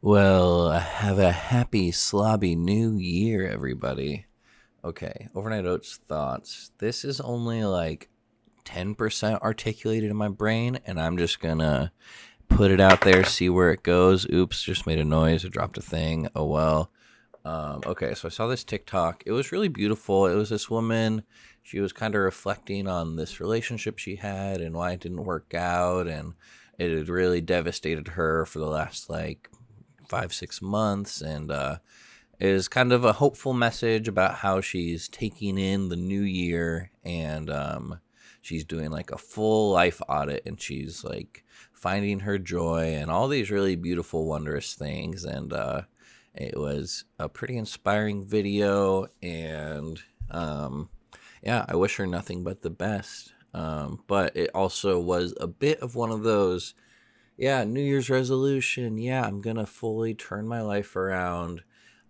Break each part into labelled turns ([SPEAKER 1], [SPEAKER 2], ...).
[SPEAKER 1] Well, have a happy slobby new year, everybody. Okay, overnight oats thoughts. This is only like 10% articulated in my brain, and I'm just gonna put it out there, see where it goes. Oops, just made a noise or dropped a thing. Oh well. Okay, so I saw this TikTok. It was really beautiful. It was this woman. She was kind of reflecting on this relationship she had and why it didn't work out, and it had really devastated her for the last like 5 6 months. And it is kind of a hopeful message about how she's taking in the new year, and she's doing like a full life audit, and she's like finding her joy and all these really beautiful, wondrous things. And it was a pretty inspiring video, and yeah, I wish her nothing but the best. But it also was a bit of one of those, yeah, New Year's resolution. Yeah, I'm going to fully turn my life around.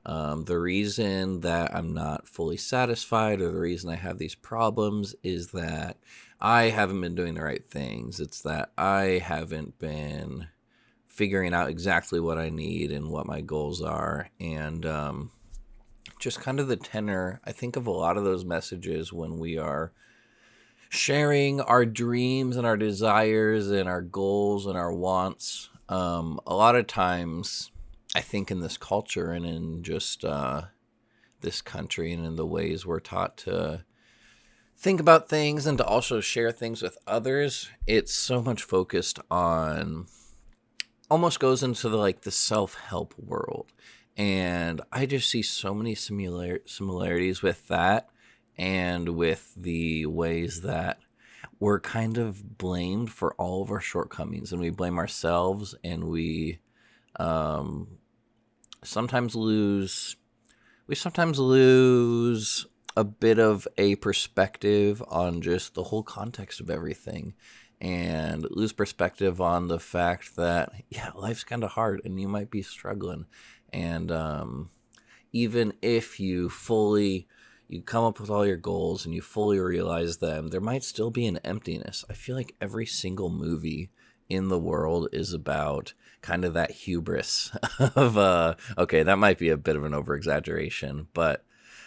[SPEAKER 1] The reason that I'm not fully satisfied, or the reason I have these problems, is that I haven't been doing the right things. It's that I haven't been figuring out exactly what I need and what my goals are. And just kind of the tenor, I think, of a lot of those messages when we are sharing our dreams and our desires and our goals and our wants. A lot of times, I think in this culture and in just this country and in the ways we're taught to think about things and to also share things with others, it's so much focused on, almost goes into the self-help world. And I just see so many similarities with that, and with the ways that we're kind of blamed for all of our shortcomings, and we blame ourselves, and we sometimes lose a bit of a perspective on just the whole context of everything, and lose perspective on the fact that, yeah, life's kind of hard and you might be struggling. And even if you come up with all your goals and you fully realize them, there might still be an emptiness. I feel like every single movie in the world is about kind of that hubris of, okay, that might be a bit of an over-exaggeration, but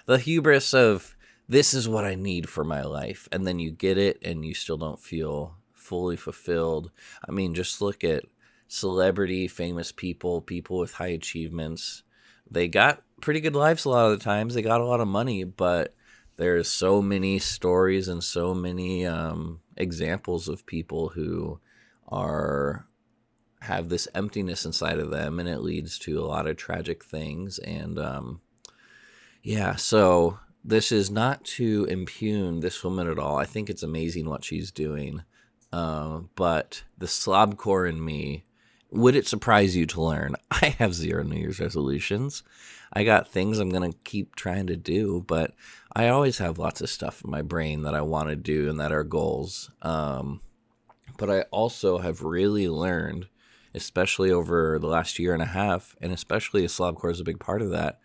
[SPEAKER 1] the hubris of, this is what I need for my life, and then you get it and you still don't feel fully fulfilled. I mean, just look at celebrity, famous people with high achievements. They got pretty good lives a lot of the times. They got a lot of money, but there's so many stories and so many examples of people who have this emptiness inside of them, and it leads to a lot of tragic things. And yeah, so this is not to impugn this woman at all. I think it's amazing what she's doing. But the slobcore in me, would it surprise you to learn I have 0 New Year's resolutions? I got things I'm going to keep trying to do, but I always have lots of stuff in my brain that I want to do and that are goals. But I also have really learned, especially over the last year and a half, and especially a slobcore is a big part of that,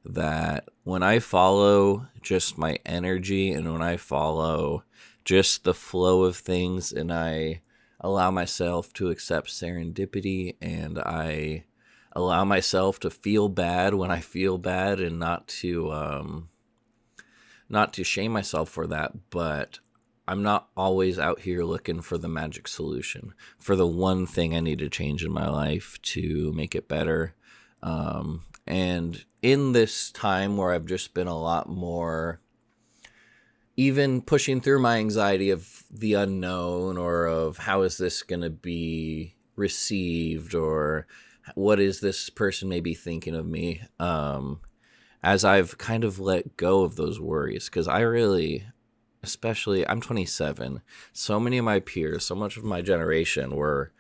[SPEAKER 1] that when I follow just my energy and when I follow just the flow of things, and I allow myself to accept serendipity, and I allow myself to feel bad when I feel bad, and not to shame myself for that. But I'm not always out here looking for the magic solution, for the one thing I need to change in my life to make it better. And in this time where I've just been a lot more, even pushing through my anxiety of the unknown, or of how is this going to be received, or what is this person maybe thinking of me, as I've kind of let go of those worries, because I really, especially, I'm 27, so many of my peers, so much of my generation were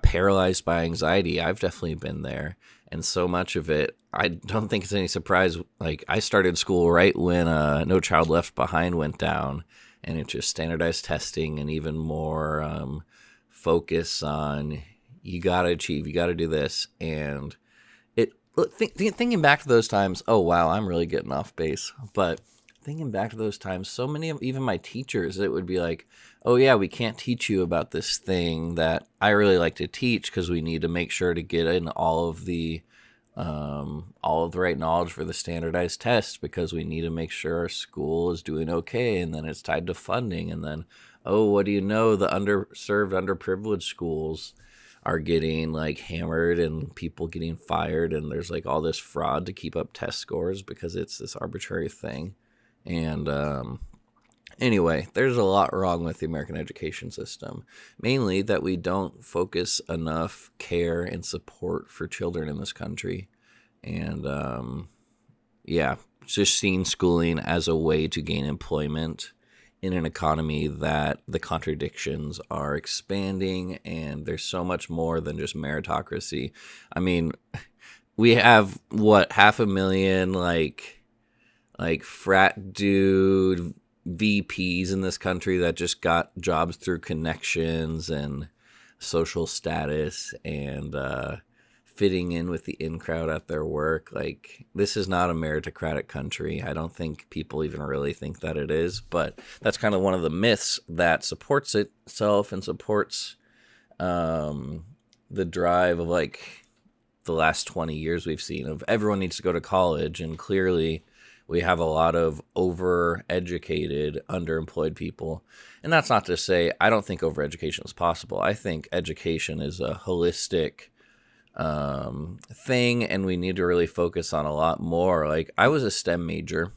[SPEAKER 1] paralyzed by anxiety. I've definitely been there. And so much of it, I don't think it's any surprise. Like, I started school right when No Child Left Behind went down, and it just standardized testing and even more focus on, you got to achieve, you got to do this. And thinking back to those times, oh, wow, I'm really getting off base. But thinking back to those times, so many of even my teachers, it would be like, oh yeah, we can't teach you about this thing that I really like to teach because we need to make sure to get in all of the right knowledge for the standardized tests because we need to make sure our school is doing okay. And then it's tied to funding. And then, oh, what do you know? The underserved, underprivileged schools are getting like hammered and people getting fired. And there's like all this fraud to keep up test scores because it's this arbitrary thing. And anyway, there's a lot wrong with the American education system, mainly that we don't focus enough care and support for children in this country. And yeah, just seeing schooling as a way to gain employment in an economy that the contradictions are expanding and there's so much more than just meritocracy. I mean, we have what, 500,000 like frat dude VPs in this country that just got jobs through connections and social status and fitting in with the in crowd at their work. Like, this is not a meritocratic country. I don't think people even really think that it is, but that's kind of one of the myths that supports itself and supports the drive of like the last 20 years we've seen of everyone needs to go to college. And clearly we have a lot of overeducated, underemployed people. And that's not to say I don't think overeducation is possible. I think education is a holistic thing, and we need to really focus on a lot more. Like, I was a STEM major,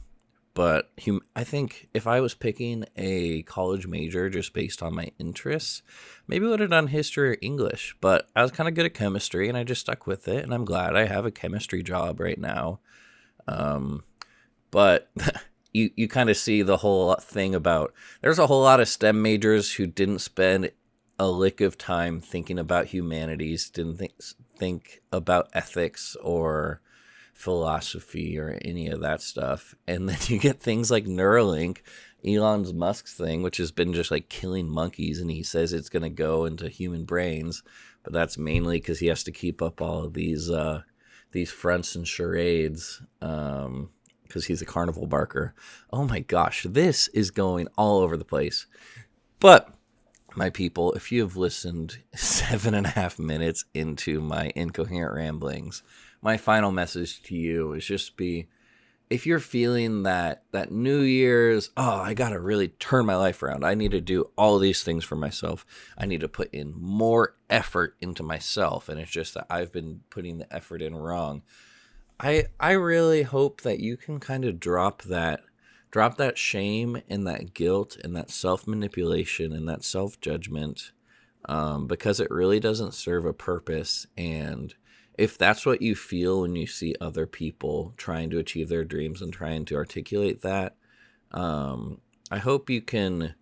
[SPEAKER 1] but I think if I was picking a college major just based on my interests, maybe I would have done history or English. But I was kind of good at chemistry, and I just stuck with it, and I'm glad I have a chemistry job right now. But you kind of see the whole thing about there's a whole lot of STEM majors who didn't spend a lick of time thinking about humanities, didn't think about ethics or philosophy or any of that stuff. And then you get things like Neuralink, Elon Musk's thing, which has been just like killing monkeys, and he says it's going to go into human brains, but that's mainly because he has to keep up all of these fronts and charades, because he's a carnival barker. Oh my gosh, this is going all over the place. But my people, if you have listened 7.5 minutes into my incoherent ramblings, my final message to you is just if you're feeling that New Year's, oh, I got to really turn my life around. I need to do all these things for myself. I need to put in more effort into myself. And it's just that I've been putting the effort in wrong. I really hope that you can kind of drop that shame and that guilt and that self-manipulation and that self-judgment, because it really doesn't serve a purpose. And if that's what you feel when you see other people trying to achieve their dreams and trying to articulate that, I hope you can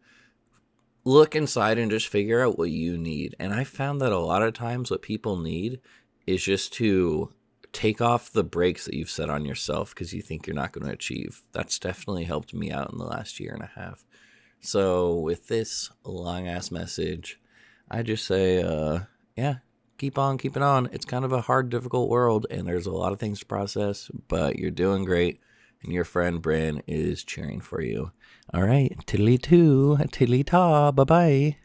[SPEAKER 1] look inside and just figure out what you need. And I found that a lot of times what people need is just to take off the brakes that you've set on yourself because you think you're not going to achieve. That's definitely helped me out in the last 1.5 years. So with this long ass message, I just say, yeah, keep on keeping on. It's kind of a hard, difficult world, and there's a lot of things to process, but you're doing great, and your friend Bryn is cheering for you. All right, tiddly-too, tiddly-ta, bye-bye.